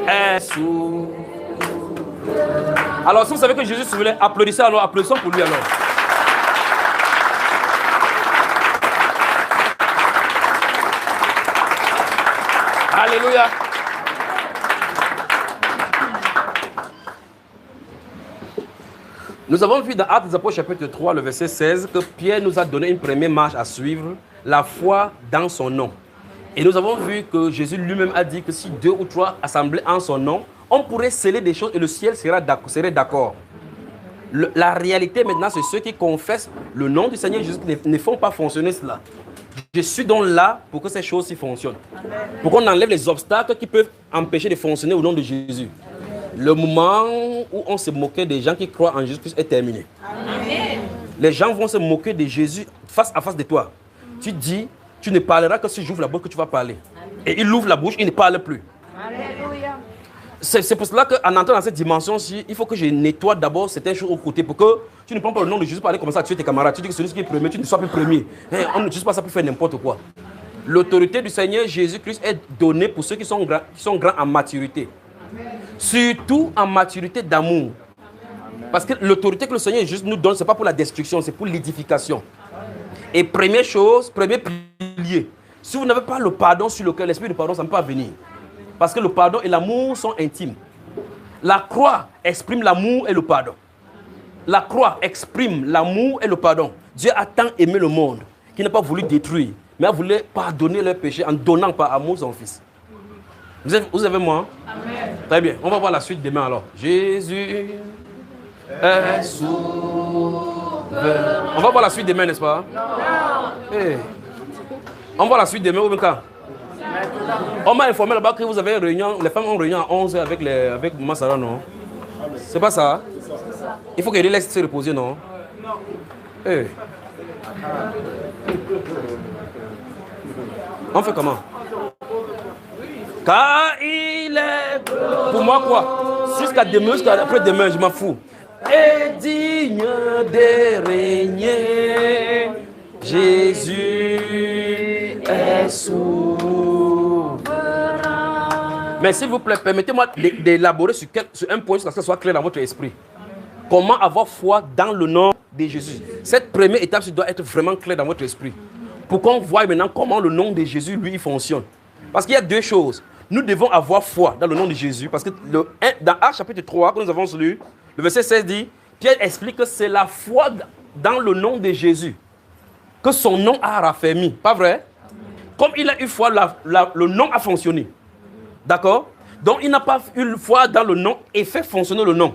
est souverain. Alors, si vous savez que Jésus est souverain, applaudissez alors, applaudissons pour lui alors. Alléluia. Nous avons vu dans Actes des Apôtres chapitre 3, le verset 16, que Pierre nous a donné une première marche à suivre, la foi dans son nom. Et nous avons vu que Jésus lui-même a dit que si 2 ou 3 assemblés en son nom, on pourrait sceller des choses et le ciel serait d'accord. La réalité maintenant, c'est ceux qui confessent le nom du Seigneur Jésus qui ne font pas fonctionner cela. Je suis donc là pour que ces choses-ci fonctionnent. Pour qu'on enlève les obstacles qui peuvent empêcher de fonctionner au nom de Jésus. Le moment où on se moquait des gens qui croient en Jésus-Christ est terminé. Amen. Les gens vont se moquer de Jésus face à face de toi. Tu dis, tu ne parleras que si j'ouvre la bouche que tu vas parler. Amen. Et il ouvre la bouche, il ne parle plus. Alléluia. C'est pour cela qu'en entrant dans cette dimension-ci, il faut que je nettoie d'abord certaines choses au côté pour que tu ne prends pas le nom de Jésus pour aller comme ça à tuer tes camarades. Tu dis que celui qui est premier, tu ne sois plus premier. On n'utilise pas ça pour faire n'importe quoi. L'autorité du Seigneur Jésus-Christ est donnée pour ceux qui sont grands en maturité. Surtout en maturité d'amour. Parce que l'autorité que le Seigneur Jésus nous donne, ce n'est pas pour la destruction, c'est pour l'édification. Et première chose, premier pilier, si vous n'avez pas le pardon sur le cœur, l'esprit de pardon, ça ne peut pas venir. Parce que le pardon et l'amour sont intimes. La croix exprime l'amour et le pardon. La croix exprime l'amour et le pardon. Dieu a tant aimé le monde qu'il n'a pas voulu détruire, mais a voulu pardonner leurs péchés en donnant par amour son Fils. Vous avez moi? Amen. Très bien. On va voir la suite demain alors. Jésus est souverain. On va voir la suite demain, n'est-ce pas? Non. Hey. On va voir la suite demain ou bien quand? On m'a informé là-bas que vous avez une réunion, les femmes ont une réunion à 11h avec Maman Sarah, non? C'est pas ça? Il faut qu'elle laisse se reposer, non? Non. Hey. On fait comment? Car il est... Pour moi quoi? Jusqu'à demain, jusqu'à après-demain, je m'en fous. Et digne de régner, Jésus est souverain. Mais s'il vous plaît, permettez-moi d'élaborer sur un point, pour que ce soit clair dans votre esprit. Comment avoir foi dans le nom de Jésus? Cette première étape doit être vraiment claire dans votre esprit. Pour qu'on voie maintenant comment le nom de Jésus, lui, fonctionne. Parce qu'il y a deux choses. Nous devons avoir foi dans le nom de Jésus. Parce que dans Actes chapitre 3, que nous avons lu, le verset 16 dit, Pierre explique que c'est la foi dans le nom de Jésus que son nom a raffermi. Pas vrai? Comme il a eu foi, le nom a fonctionné. D'accord? Donc il n'a pas eu foi dans le nom et fait fonctionner le nom.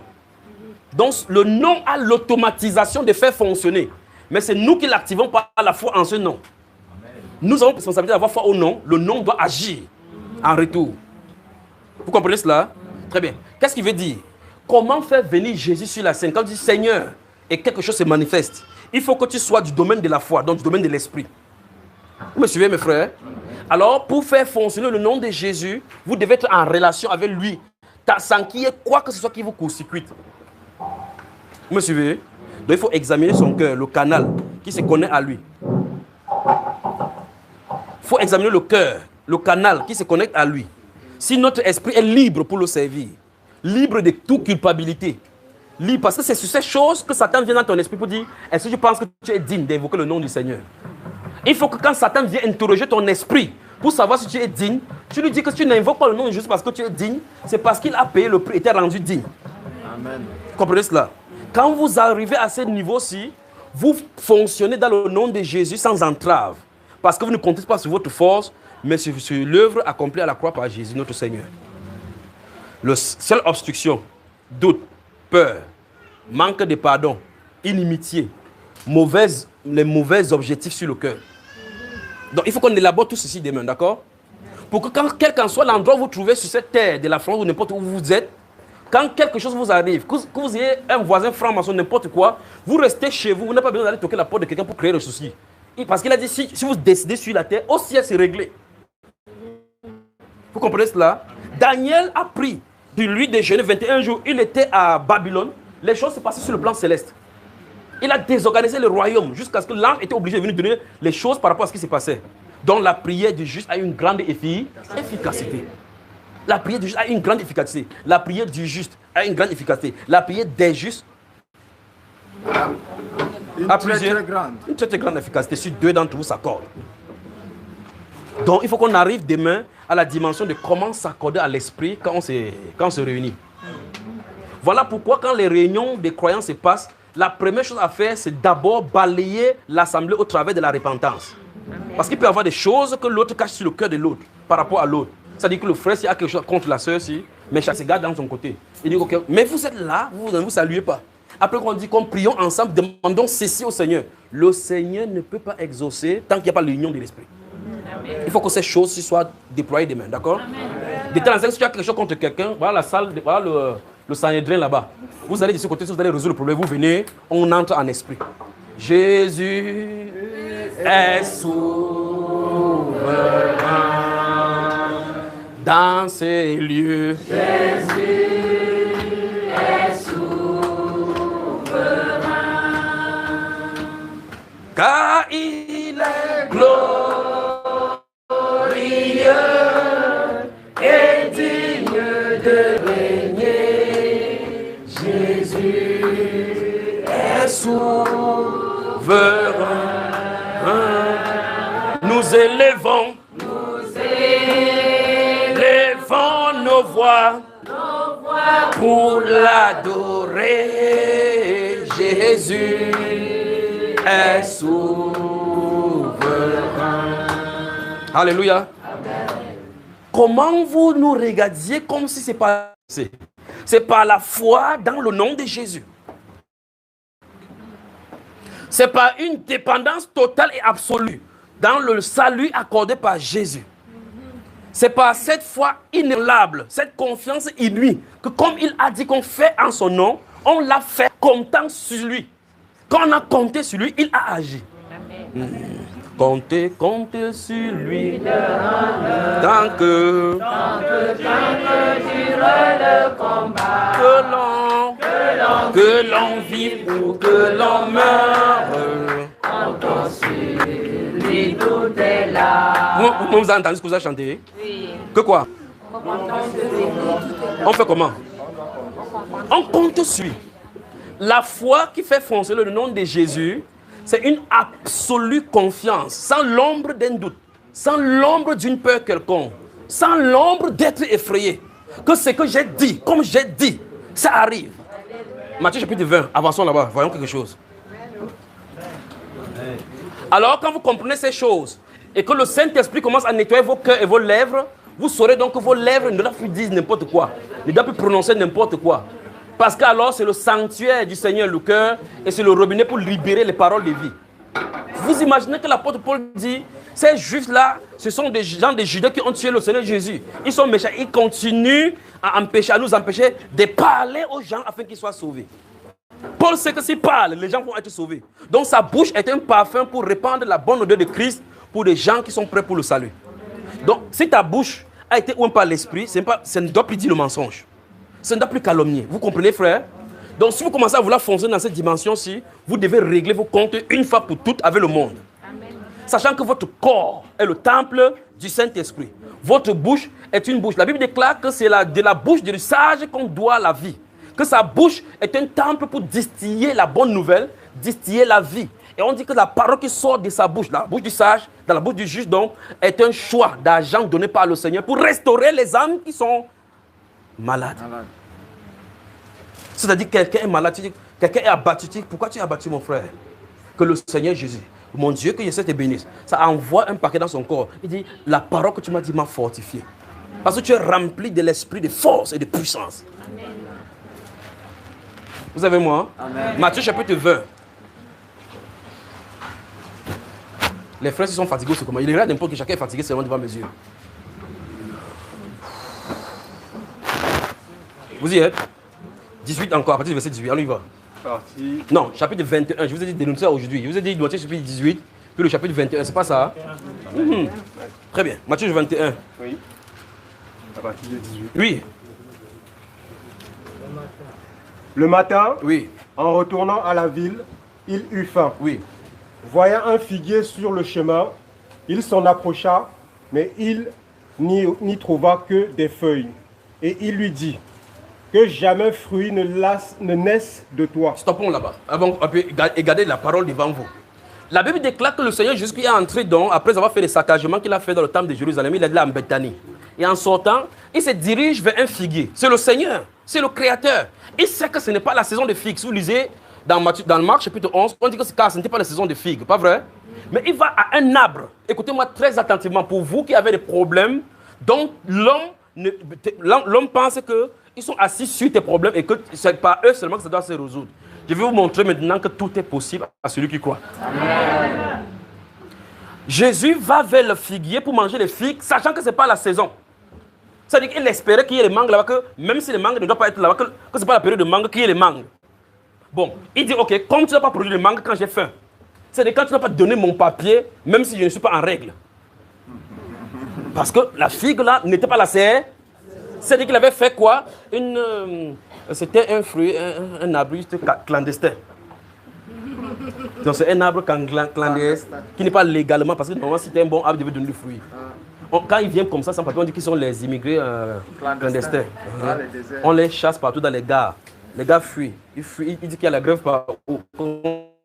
Donc le nom a l'automatisation de faire fonctionner. Mais c'est nous qui l'activons par la foi en ce nom. Nous avons la responsabilité d'avoir foi au nom. Le nom doit agir en retour. Vous comprenez cela? Très bien. Qu'est-ce qu'il veut dire? Comment faire venir Jésus sur la scène? Quand tu dis Seigneur et quelque chose se manifeste, il faut que tu sois du domaine de la foi, donc du domaine de l'esprit. Vous me suivez, mes frères? Alors, pour faire fonctionner le nom de Jésus, vous devez être en relation avec lui, sans qu'il y ait quoi que ce soit qui vous court-circuite. Vous me suivez? Donc, il faut examiner son cœur, le canal qui se connaît à lui. Il faut examiner le cœur, le canal qui se connecte à lui. Si notre esprit est libre pour le servir, libre de toute culpabilité, libre, parce que c'est sur ces choses que Satan vient dans ton esprit pour dire, est-ce que tu penses que tu es digne d'invoquer le nom du Seigneur? Il faut que quand Satan vient interroger ton esprit pour savoir si tu es digne, tu lui dis que tu n'invoques pas le nom de Jésus parce que tu es digne, c'est parce qu'il a payé le prix et t'est rendu digne. Amen. Vous comprenez cela? Quand vous arrivez à ce niveau-ci, vous fonctionnez dans le nom de Jésus sans entrave. Parce que vous ne comptez pas sur votre force, mais sur l'œuvre accomplie à la croix par Jésus, notre Seigneur. La seule obstruction, doute, peur, manque de pardon, inimitié, les mauvais objectifs sur le cœur. Donc il faut qu'on élabore tout ceci demain, d'accord? Pour que quel qu'en soit l'endroit où vous trouvez sur cette terre de la France ou n'importe où vous êtes, quand quelque chose vous arrive, que vous ayez un voisin franc-maçon, n'importe quoi, vous restez chez vous, vous n'avez pas besoin d'aller toquer la porte de quelqu'un pour créer le souci. Parce qu'il a dit, si vous décidez sur la terre, au ciel c'est réglé. Vous comprenez cela? Daniel a pris de lui déjeuner 21 jours, il était à Babylone, les choses se passaient sur le plan céleste. Il a désorganisé le royaume jusqu'à ce que l'ange était obligé de venir donner les choses par rapport à ce qui se passait. Donc la prière du juste a une grande efficacité. La prière du juste a une grande efficacité. La prière du juste a une grande efficacité. La prière des justes a plusieurs, une très grande efficacité si deux d'entre vous s'accordent. Donc il faut qu'on arrive demain à la dimension de comment s'accorder à l'esprit quand on se réunit. Voilà pourquoi quand les réunions des croyants se passent, la première chose à faire, c'est d'abord balayer l'assemblée au travers de la repentance. Parce qu'il peut y avoir des choses que l'autre cache sur le cœur de l'autre par rapport à l'autre. C'est-à-dire que le frère, s'il a quelque chose contre la sœur, mais chaque se garde dans son côté. Il dit, ok, mais vous êtes là, vous ne vous saluez pas. Après qu'on dit qu'on prions ensemble, demandons ceci au Seigneur. Le Seigneur ne peut pas exaucer tant qu'il n'y a pas l'union de l'esprit. Il faut que ces choses soient déployées demain, d'accord? De temps en temps, si tu as quelque chose contre quelqu'un, voilà la salle, voilà le Sanhédrin là-bas. Vous allez de ce côté, si vous allez résoudre le problème, vous venez, on entre en esprit. Jésus est souverain dans ces lieux. Jésus est souverain. Car il est glorieux et digne de régner. Jésus est souverain. Nous élevons nos voix pour l'adorer. Jésus est souverain. Alléluia. Comment vous nous regardiez comme si c'est pas... C'est par la foi dans le nom de Jésus. C'est par une dépendance totale et absolue dans le salut accordé par Jésus. C'est par cette foi inébranlable, cette confiance inouïe, que comme il a dit qu'on fait en son nom, on l'a fait comptant sur lui. Quand on a compté sur lui, il a agi. Comptez sur lui. Tant que dure le combat. Que l'on vive ou que l'on meure. Comptons sur lui, tout est là. Vous avez entendu ce que vous avez chanté? Oui. Que quoi? On fait comment? On compte sur lui. La foi qui fait foncer le nom de Jésus, c'est une absolue confiance, sans l'ombre d'un doute, sans l'ombre d'une peur quelconque, sans l'ombre d'être effrayé. Que ce que j'ai dit, comme j'ai dit, ça arrive. Matthieu chapitre 20, avançons là-bas, voyons quelque chose. Alors quand vous comprenez ces choses, et que le Saint-Esprit commence à nettoyer vos cœurs et vos lèvres, vous saurez donc que vos lèvres ne doivent plus dire n'importe quoi, ne doivent plus prononcer n'importe quoi. Parce qu'alors c'est le sanctuaire du Seigneur, le cœur, et c'est le robinet pour libérer les paroles de vie. Vous imaginez que l'apôtre Paul dit, ces juifs-là, ce sont des gens des Judas qui ont tué le Seigneur Jésus. Ils sont méchants, ils continuent à nous empêcher de parler aux gens afin qu'ils soient sauvés. Paul sait que s'il parle, les gens vont être sauvés. Donc sa bouche est un parfum pour répandre la bonne odeur de Christ pour des gens qui sont prêts pour le salut. Donc si ta bouche a été ouverte par l'esprit, ça ne doit plus dire le mensonge. Ça ne doit plus calomnier. Vous comprenez, frère? Donc si vous commencez à vouloir foncer dans cette dimension-ci, vous devez régler vos comptes une fois pour toutes avec le monde. Amen. Sachant que votre corps est le temple du Saint-Esprit. Votre bouche est une bouche. La Bible déclare que c'est de la bouche du sage qu'on doit la vie. Que sa bouche est un temple pour distiller la bonne nouvelle, distiller la vie. Et on dit que la parole qui sort de sa bouche, la bouche du sage, dans la bouche du juge, donc, est un choix d'argent donné par le Seigneur pour restaurer les âmes qui sont malades. C'est-à-dire quelqu'un est malade, quelqu'un est abattu. Pourquoi tu es abattu, mon frère? Que le Seigneur Jésus, mon Dieu, que Jésus te bénisse. Ça envoie un paquet dans son corps. Il dit, la parole que tu m'as dit m'a fortifié. Parce que tu es rempli de l'esprit de force et de puissance. Amen. Vous avez moi? Amen. Matthieu chapitre 20. Les frères, ils sont fatigués, c'est comment? Il regarde n'importe qui, chacun est fatigué seulement devant mes yeux. Vous y êtes? 18 encore, à partir du verset 18. Allons, y va. Parti. Non, chapitre 21. Je vous ai dit de dénoncer ça aujourd'hui. Je vous ai dit Matthieu chapitre 18, puis le chapitre 21. C'est pas ça? Très bien. Matthieu 21. Oui. À partir de 18. Oui. Le matin, oui. En retournant à la ville, il eut faim. Oui. Voyant un figuier sur le chemin, il s'en approcha, mais il n'y trouva que des feuilles. Et il lui dit, que jamais fruit ne naisse de toi. Stoppons là-bas. Et gardez la parole devant vous. La Bible déclare que le Seigneur Jésus est entré après avoir fait les saccagements qu'il a fait dans le temple de Jérusalem, il est là en Bethanie. Et en sortant, il se dirige vers un figuier. C'est le Seigneur, c'est le Créateur. Il sait que ce n'est pas la saison de figues. Si vous lisez dans le Marc chapitre 11, on dit que ce n'était pas la saison de figues, pas vrai? Mais il va à un arbre. Écoutez-moi très attentivement, pour vous qui avez des problèmes, dont l'homme pense qu'ils sont assis sur tes problèmes et que c'est pas eux seulement que ça doit se résoudre. Je vais vous montrer maintenant que tout est possible à celui qui croit. Amen. Jésus va vers le figuier pour manger les figues, sachant que ce n'est pas la saison. C'est-à-dire qu'il espérait qu'il y ait les mangues là-bas, que même si les mangues ne doivent pas être là-bas, que ce n'est pas la période de mangue, qu'il y ait les mangues. Bon, il dit, ok, comme tu n'as pas produit les mangues quand j'ai faim, c'est-à-dire quand tu n'as pas donné mon papier, même si je ne suis pas en règle. Parce que la figue là n'était pas la serre. C'est-à-dire qu'il avait fait quoi? C'était un fruit, un arbuste clandestin. Donc c'est un arbre clandestin qui n'est pas légalement, parce que normalement si c'était un bon arbre, il devait donner du fruit. Quand ils viennent comme ça sans papier, on dit qu'ils sont les immigrés clandestins. On les chasse partout dans les gares. Les gars fuient. Ils disent qu'il y a la grève par où.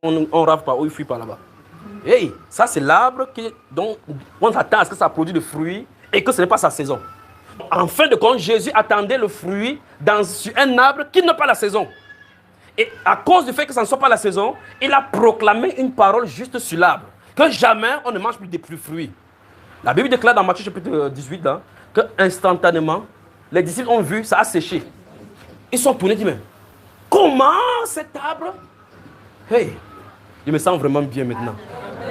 On rave par où, ils fuient par là-bas. Hey, ça c'est l'arbre dont on attend à ce que ça produise des fruits et que ce n'est pas sa saison. En fin de compte, Jésus attendait le fruit sur un arbre qui n'a pas la saison. Et à cause du fait que ça ne soit pas la saison, il a proclamé une parole juste sur l'arbre. Que jamais on ne mange plus de fruits. La Bible déclare dans Matthieu chapitre 18 hein, que instantanément, les disciples ont vu, ça a séché. Ils sont tournés et disent, mais comment cet arbre? Hey, je me sens vraiment bien maintenant.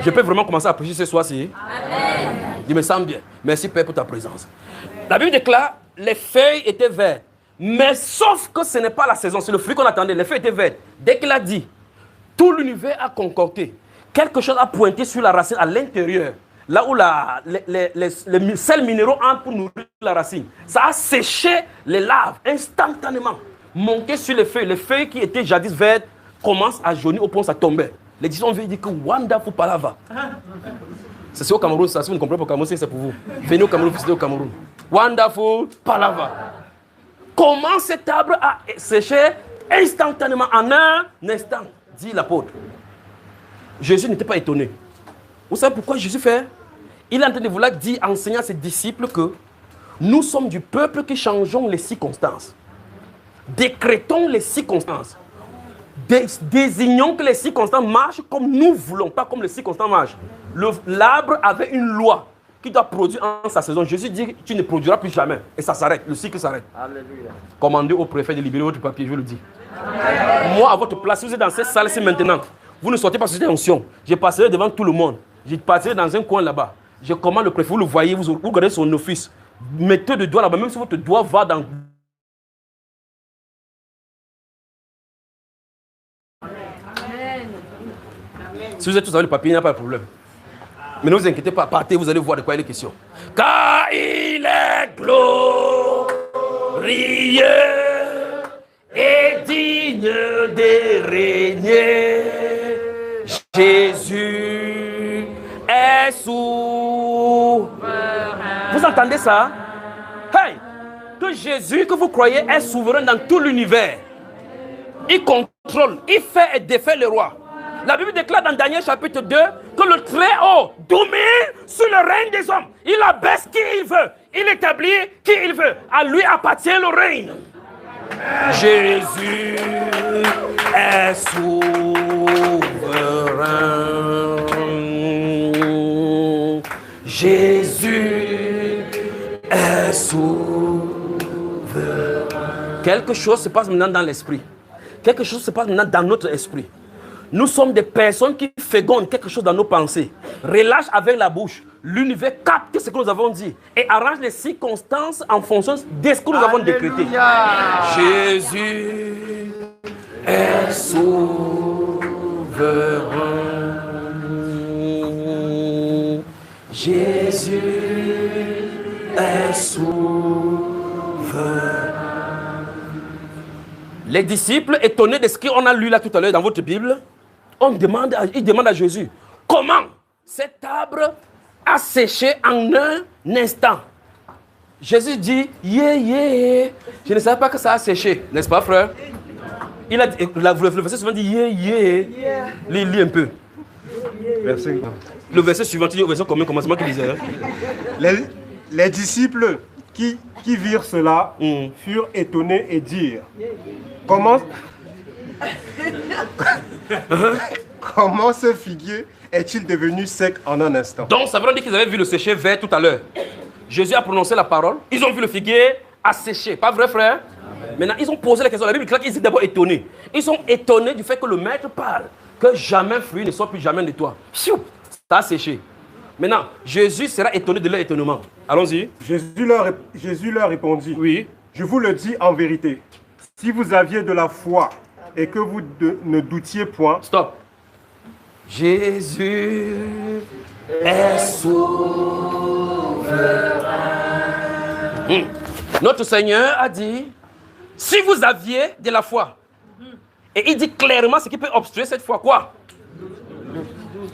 Je peux vraiment commencer à prêcher ce soir-ci. Je me sens bien. Merci Père pour ta présence. La Bible déclare, les feuilles étaient vertes. Mais sauf que ce n'est pas la saison, c'est le fruit qu'on attendait. Les feuilles étaient vertes. Dès qu'il a dit, tout l'univers a concocté. Quelque chose a pointé sur la racine à l'intérieur. Là où les sels minéraux entrent pour nourrir la racine. Ça a séché les larves instantanément. Monté sur les feuilles. Les feuilles qui étaient jadis vertes commencent à jaunir au point où ça tombait. Les disciples ont dit que wonderful palava. C'est au Cameroun, ça. Si vous ne comprenez pas au Cameroun, c'est pour vous. Venez au Cameroun, visitez au Cameroun. Wonderful palava. Comment cet arbre a séché instantanément, en un instant, dit l'apôtre. Jésus n'était pas étonné. Vous savez pourquoi Jésus fait? Il est en train de vouloir dire, enseigner à ses disciples que nous sommes du peuple qui changeons les circonstances. Décrétons les circonstances. Désignons que les circonstances marchent comme nous voulons, pas comme les circonstances marchent. L'arbre avait une loi qui doit produire en sa saison. Jésus dit, tu ne produiras plus jamais. Et ça s'arrête, le cycle s'arrête. Alléluia. Commandez au préfet de libérer votre papier, je le dis. Amen. Moi, à votre place, si vous êtes dans cette salle-ci maintenant, vous ne sortez pas sur cette onction. Je passerai devant tout le monde. Je passerai dans un coin là-bas. Je commande le préfet, vous le voyez, vous regardez son office. Mettez le doigt là-bas, même si votre doigt va dans... Si vous êtes tous avec le papier, il n'y a pas de problème. Mais ne vous inquiétez pas, partez, vous allez voir de quoi il est question. Car il est glorieux et digne de régner. Jésus est souverain. Vous entendez ça? Hey! Que Jésus, que vous croyez, est souverain dans tout l'univers. Il contrôle, il fait et défait le roi. La Bible déclare dans Daniel chapitre 2 que le Très-Haut domine sur le règne des hommes. Il abaisse qui il veut. Il établit qui il veut. À lui appartient le règne. Jésus est souverain. Jésus est souverain. Quelque chose se passe maintenant dans l'esprit. Quelque chose se passe maintenant dans notre esprit. Nous sommes des personnes qui fécondent quelque chose dans nos pensées. Relâche avec la bouche. L'univers capte ce que nous avons dit et arrange les circonstances en fonction de ce que nous avons décrété. Jésus est souverain. Jésus est souverain. Les disciples, étonnés de ce qu'on a lu là tout à l'heure dans votre Bible, ils demandent à Jésus, comment cet arbre a séché en un instant? Jésus dit, je ne savais pas que ça a séché, n'est-ce pas, frère? Il a, le verset suivant dit, lis un peu. Verset. Le verset suivant, il y a une version commune, commencement qui disait. Les disciples qui virent cela furent étonnés et dirent, comment ce figuier est-il devenu sec en un instant? Donc ça veut dire qu'ils avaient vu le sécher vert tout à l'heure. Jésus a prononcé la parole, ils ont vu le figuier asséché, pas vrai, frère? Amen. Maintenant ils ont posé la question, la Bible dit qu'ils étaient d'abord étonnés. Ils sont étonnés du fait que le maître parle, que jamais fruit ne soit plus jamais de toi. Ça a séché. Maintenant, Jésus sera étonné de leur étonnement. Allons-y. Jésus leur répondit, oui. Je vous le dis en vérité, si vous aviez de la foi et que vous ne doutiez point. Stop. Jésus est souverain. Notre Seigneur a dit, si vous aviez de la foi, et il dit clairement ce qui peut obstruer cette foi, quoi?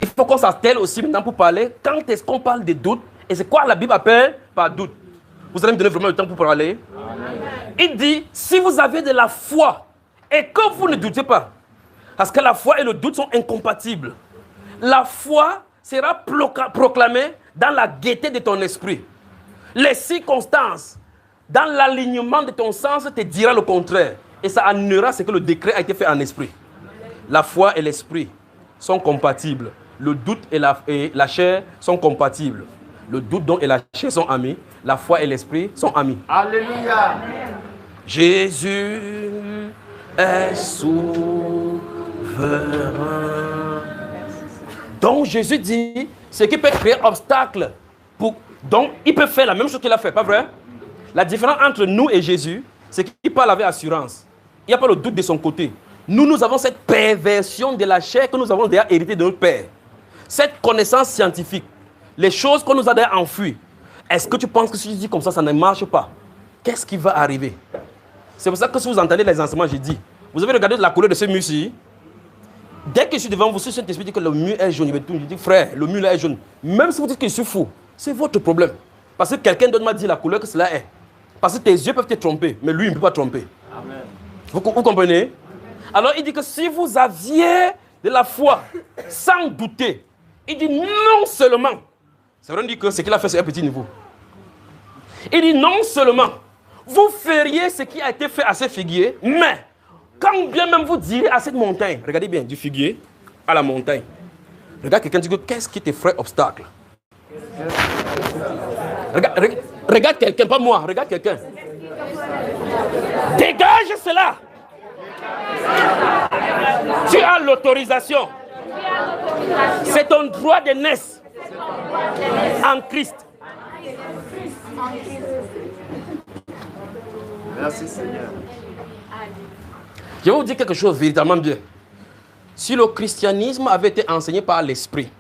Il faut qu'on s'attelle aussi maintenant pour parler. Quand est-ce qu'on parle de doute? Et c'est quoi la Bible appelle par doute? Vous allez me donner vraiment le temps pour parler. Amen. Il dit, si vous avez de la foi et que vous ne doutez pas, parce que la foi et le doute sont incompatibles. La foi sera proclamée dans la gaieté de ton esprit. Les circonstances, dans l'alignement de ton sens, te dira le contraire. Et ça annulera ce que le décret a été fait en esprit. La foi et l'esprit sont compatibles. Le doute et la chair sont compatibles. Le doute donc et la chair sont amis. La foi et l'esprit sont amis. Alléluia. Jésus est souverain. Donc Jésus dit, ce qui peut créer obstacle. Donc il peut faire la même chose qu'il a fait, pas vrai? La différence entre nous et Jésus, c'est qu'il parle avec assurance. Il n'y a pas le doute de son côté. Nous avons cette perversion de la chair que nous avons déjà héritée de notre Père. Cette connaissance scientifique, les choses qu'on nous a déjà enfouies. Est-ce que tu penses que si je dis comme ça ne marche pas? Qu'est-ce qui va arriver? C'est pour ça que si vous entendez les enseignements, j'ai dit, vous avez regardé la couleur de ce mur-ci. Dès que je suis devant vous, si Saint-Esprit dit que le mur est jaune, je dis, frère, le mur là est jaune. Même si vous dites que je suis fou, c'est votre problème. Parce que quelqu'un d'autre m'a dit la couleur que cela est. Parce que tes yeux peuvent te tromper, mais lui, il ne peut pas tromper. Amen. Vous comprenez? Alors, il dit que si vous aviez de la foi, sans douter, il dit non seulement, ça veut dire que ce qu'il a fait, c'est un petit niveau. Il dit non seulement, vous feriez ce qui a été fait à ce figuier, mais quand bien même vous direz à cette montagne, regardez bien, du figuier à la montagne, regarde quelqu'un dit que qu'est-ce qui te ferait obstacle? Regarde quelqu'un, pas moi, regarde quelqu'un. Dégage cela. Tu as l'autorisation. C'est ton droit de naissance en Christ. Merci Seigneur. Je vais vous dire quelque chose véritablement bien. Si le christianisme avait été enseigné par l'Esprit,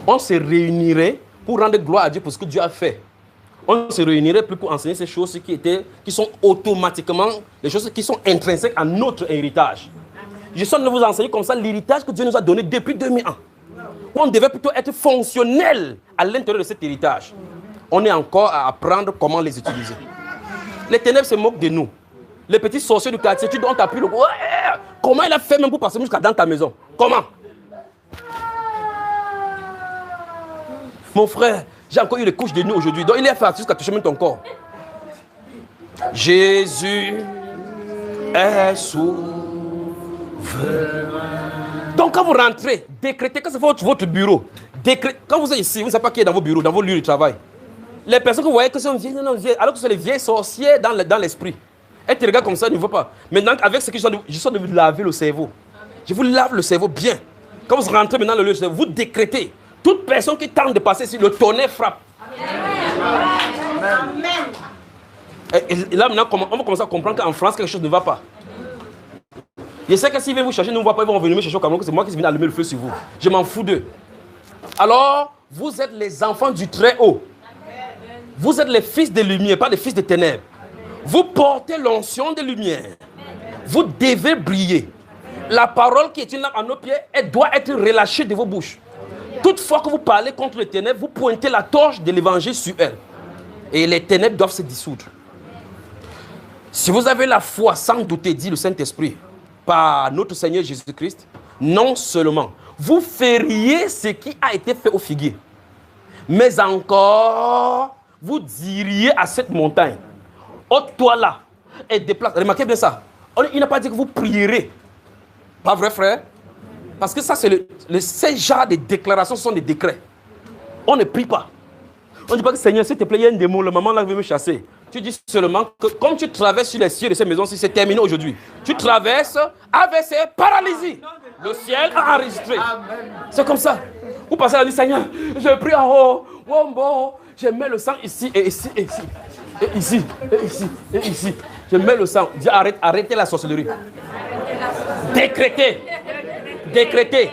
on se réunirait pour rendre gloire à Dieu pour ce que Dieu a fait. On ne se réunirait plus pour enseigner ces choses qui sont automatiquement, les choses qui sont intrinsèques à notre héritage. Je suis en train de vous enseigner comme ça l'héritage que Dieu nous a donné depuis 2000 ans. On devait plutôt être fonctionnel à l'intérieur de cet héritage. On est encore à apprendre comment les utiliser. Les ténèbres se moquent de nous. Les petits sorciers du quartier, tu dois t'appuyer. Comment il a fait même pour passer jusqu'à dans ta maison? Comment? Mon frère, j'ai encore eu les couches de nuit aujourd'hui. Donc il est fait jusqu'à toucher même ton corps. Jésus est souverain. Donc quand vous rentrez, décrétez que c'est votre bureau. Quand vous êtes ici, vous ne savez pas qui est dans vos bureaux, dans vos lieux de travail. Les personnes que vous voyez que sont vieilles, alors que c'est les vieilles sorcières dans l'esprit. Elles te regardent comme ça, ils ne voient pas. Maintenant, avec ce que je suis de vous laver le cerveau. Je vous lave le cerveau bien. Quand vous rentrez maintenant dans le lieu, vous décrétez. Toute personne qui tente de passer ici, le tonnerre frappe. Amen. Et là, maintenant, on va commencer à comprendre qu'en France, quelque chose ne va pas. Je sais que s'ils viennent vous chercher, ils ne vont pas, ils vont venir me chercher au Cameroun, que c'est moi qui viens allumer le feu sur vous. Je m'en fous d'eux. Alors, vous êtes les enfants du Très-Haut. Vous êtes les fils de lumière, pas les fils de ténèbres. Vous portez l'onction de lumière. Vous devez briller. La parole qui est une lampe à nos pieds, elle doit être relâchée de vos bouches. Toute fois que vous parlez contre les ténèbres, vous pointez la torche de l'évangile sur elle. Et les ténèbres doivent se dissoudre. Si vous avez la foi sans douter, dit le Saint-Esprit, par notre Seigneur Jésus-Christ, non seulement vous feriez ce qui a été fait au figuier, mais encore vous diriez à cette montagne, ôte-toi là et déplace. Remarquez bien ça. Il n'a pas dit que vous prierez. Pas vrai, frère? Parce que ça, c'est ces genres de déclarations sont des décrets. On ne prie pas. On ne dit pas que Seigneur, s'il te plaît, il y a un démon, le maman là veut me chasser. Tu dis seulement que comme tu traverses sur les cieux de ces maisons-ci, c'est terminé aujourd'hui. Tu traverses avec ces paralysies. Le ciel a enregistré. C'est comme ça. Vous passez la nuit, Seigneur, je prie en haut. Oh, bon, je mets le sang ici et ici et ici. Et ici, et ici, et ici. Je mets le sang. Dis arrêtez la sorcellerie. Décrétez. Décrétez.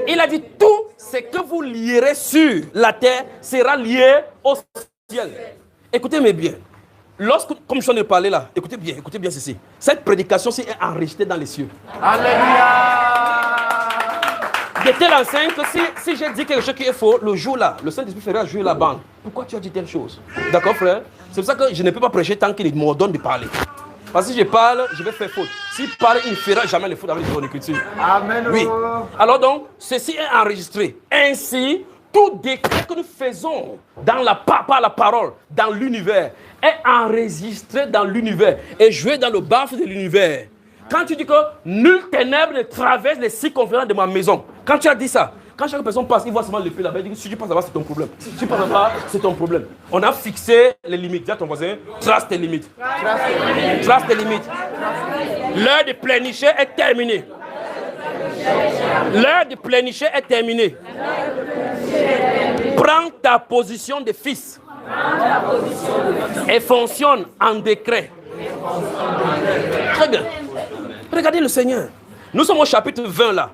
Il a dit tout ce que vous lierez sur la terre sera lié au ciel. Écoutez-moi bien. Lorsque, comme je viens de parler là, écoutez bien ceci. Cette prédication-ci est enregistrée dans les cieux. Alléluia. De telle enseigne que si j'ai dit quelque chose qui est faux, le jour là, le Saint-Esprit fera jouer la bande. Pourquoi tu as dit telle chose? D'accord, frère? C'est pour ça que je ne peux pas prêcher tant qu'il m'ordonne de parler. Parce que si je parle, je vais faire faute. S'il parle, il ne fera jamais les fautes avec son écriture. Amen. Oui. Alors donc, ceci est enregistré. Ainsi, tout décret que nous faisons par la parole, dans l'univers, est enregistré dans l'univers et joué dans le baffle de l'univers. Quand tu dis que nulle ténèbre ne traverse les circonférences de ma maison, quand tu as dit ça, quand chaque personne passe, il voit seulement l'épée là-bas, il dit que si tu passes là-bas, c'est ton problème. Si tu passes là-bas, c'est ton problème. On a fixé les limites. Dis à ton voisin, trace tes limites. Trace tes limites. L'heure de plénicher est terminée. L'heure de plénicher est terminée. Prends ta position de fils et fonctionne en décret. Très bien. Regardez le Seigneur. Nous sommes au chapitre 20 là.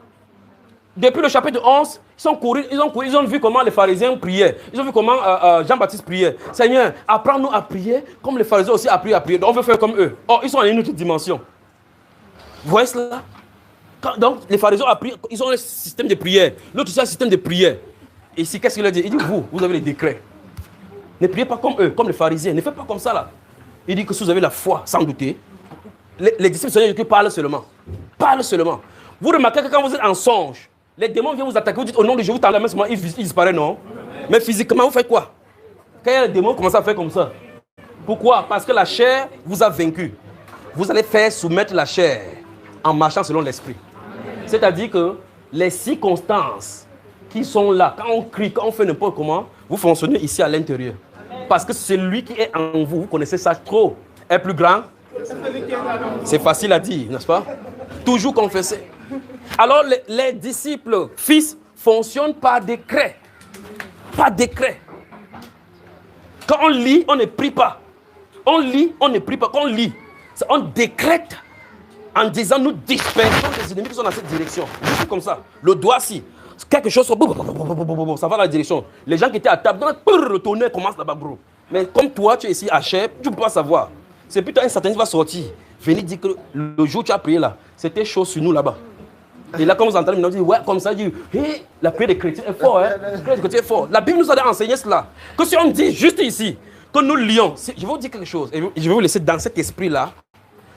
Depuis le chapitre 11, ils ont vu comment les pharisiens priaient. Ils ont vu comment Jean-Baptiste priait. Seigneur, apprends-nous à prier comme les pharisiens aussi apprennent à prier. Donc on veut faire comme eux. Or, ils sont à une autre dimension. Vous voyez cela? Donc, les pharisiens ils ont un système de prière. L'autre, c'est un système de prière. Et ici, qu'est-ce qu'il a dit? Il dit, vous avez les décrets. Ne priez pas comme eux, comme les pharisiens. Ne faites pas comme ça là. Il dit que si vous avez la foi, sans douter, les disciples du Seigneur Jésus parlent seulement. Parlent seulement. Vous remarquez que quand vous êtes en songe, les démons viennent vous attaquer, vous dites au nom de Jésus, vous tendez la main seulement, il disparaît, non? Mais physiquement, vous faites quoi? Quand il y a les démons, commencent à faire comme ça. Pourquoi? Parce que la chair vous a vaincu. Vous allez faire soumettre la chair en marchant selon l'esprit. C'est-à-dire que les circonstances qui sont là, quand on crie, quand on fait n'importe comment, vous fonctionnez ici à l'intérieur. Parce que celui qui est en vous, vous connaissez ça trop, est plus grand. C'est facile à dire, n'est-ce pas? Toujours confesser. Alors les disciples, fils, fonctionnent par décret. Par décret. Quand on lit, on ne prie pas. On lit, on ne prie pas. Quand on lit, on décrète en disant nous dispersons les ennemis qui sont dans cette direction. C'est comme ça. Le doigt-ci. Quelque chose, ça va dans la direction. Les gens qui étaient à table, le tonnerre commence là-bas, bro. Mais comme toi, tu es ici à Cher, tu ne peux pas savoir. C'est plutôt un satan qui va sortir. Venir dire que le jour où tu as prié là, c'était chaud sur nous là-bas. Et là, quand vous entendez, on dit, ouais, comme ça, dit, hey, la prière des chrétiens est forte, hein. La prière des chrétiens est forte. La Bible nous a enseigné cela. Que si on dit juste ici, que nous lions, je vais vous dire quelque chose, et je vais vous laisser dans cet esprit-là,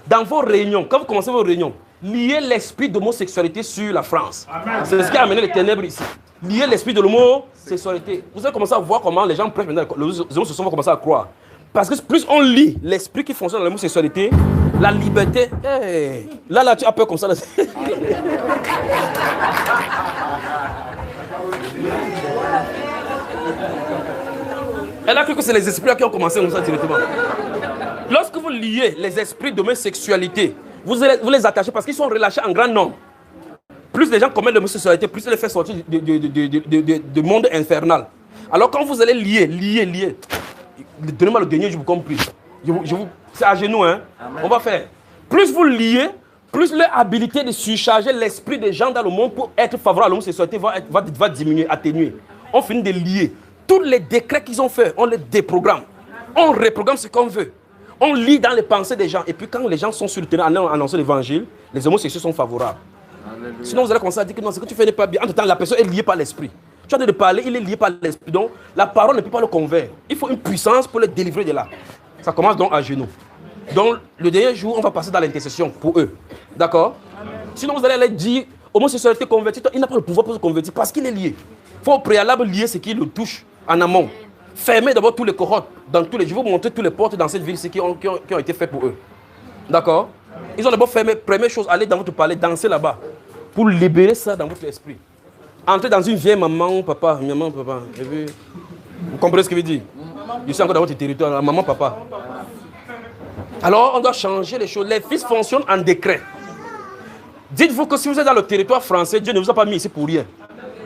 dans vos réunions, quand vous commencez vos réunions, liez l'esprit d'homosexualité sur la France. C'est ce qui a amené les ténèbres ici. Liez l'esprit de l'homosexualité. Vous allez commencer à voir comment les gens prêchent maintenant, les homosexuels vont commencer à croire. Parce que plus on lit l'esprit qui fonctionne dans l'homosexualité, la liberté, hey, là, tu as peur comme ça. Là. Elle a cru que c'est les esprits qui ont commencé comme ça directement. Lorsque vous liez les esprits d'homosexualité, vous les attachez parce qu'ils sont relâchés en grand nombre. Plus les gens commettent l'homosexualité, plus ils les font sortir du monde infernal. Alors quand vous allez lier, donnez-moi le dernier, je vous compris. C'est à genoux, hein. Amen. On va faire. Plus vous liez, plus leur habilité de surcharger l'esprit des gens dans le monde pour être favorable à l'homosexualité va diminuer, atténuer. On finit de lier. Tous les décrets qu'ils ont faits, on les déprogramme. On reprogramme ce qu'on veut. On lit dans les pensées des gens. Et puis quand les gens sont sur le terrain en annonçant l'évangile, les homosexuels sont favorables. Alléluia. Sinon vous allez commencer à dire que non, ce que tu fais n'est pas bien. En tout temps, la personne est liée par l'esprit. tu as de parler, il est lié par l'esprit. Donc, la parole ne peut pas le convaincre. Il faut une puissance pour le délivrer de là. Ça commence donc à genoux. Donc, le dernier jour, on va passer dans l'intercession pour eux. D'accord? Sinon, vous allez leur dire, homosexualité convertie, il n'a pas le pouvoir pour se convertir parce qu'il est lié. Il faut au préalable lier ce qui le touche en amont. Fermez d'abord tous les cohortes. Je vais vous montrer toutes les portes dans cette ville, ce qui ont été faites pour eux. D'accord? Ils ont d'abord fermé, première chose, aller dans votre palais, danser là-bas. Pour libérer ça dans votre esprit. Entrez dans une vieille maman, papa. Vous comprenez ce que je veux dire? Je suis encore dans votre territoire, maman, papa. Alors, on doit changer les choses. Les fils fonctionnent en décret. Dites-vous que si vous êtes dans le territoire français, Dieu ne vous a pas mis ici pour rien.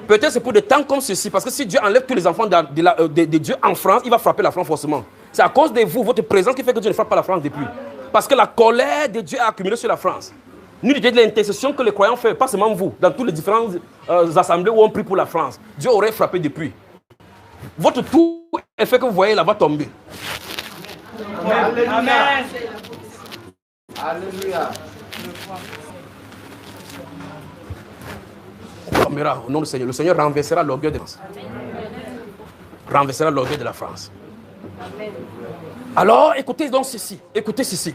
Peut-être c'est pour des temps comme ceci. Parce que si Dieu enlève tous les enfants de Dieu en France, il va frapper la France forcément. C'est à cause de vous, votre présence, qui fait que Dieu ne frappe pas la France depuis. Parce que la colère de Dieu a accumulé sur la France. L'unité de l'intercession que les croyants font, pas seulement vous, dans toutes les différentes assemblées où on prie pour la France, Dieu aurait frappé depuis. Votre tour est fait que vous voyez là-bas tomber. Amen. Alléluia. Tombera au nom du Seigneur. Le Seigneur renversera l'orgueil de la France. Renversera l'orgueil de la France. Alors, écoutez donc ceci. Écoutez ceci.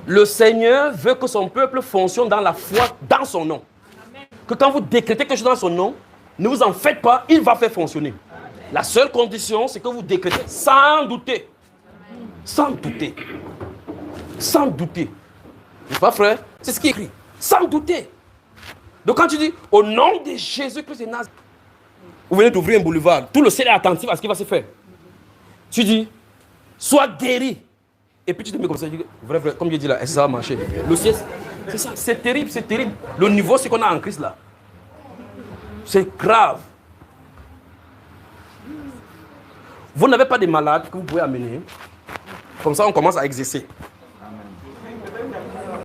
Le Seigneur veut que son peuple fonctionne dans la foi, dans son nom. Que quand vous décrétez quelque chose dans son nom, ne vous en faites pas, il va faire fonctionner. La seule condition, c'est que vous décrétez sans douter. Sans douter. Sans douter. N'est-ce pas, frère? C'est ce qui est écrit. Sans douter. Donc quand tu dis, au nom de Jésus-Christ de Nazareth, vous venez d'ouvrir un boulevard, tout le ciel est attentif à ce qui va se faire. Tu dis, sois guéri. Et puis tu te mets comme ça, tu dis, vrai, comme je dis là, est-ce que ça va marcher? Le ciel, c'est ça, c'est terrible, c'est terrible. Le niveau, c'est qu'on a en Christ là. C'est grave. Vous n'avez pas de malades que vous pouvez amener. Comme ça, on commence à exercer.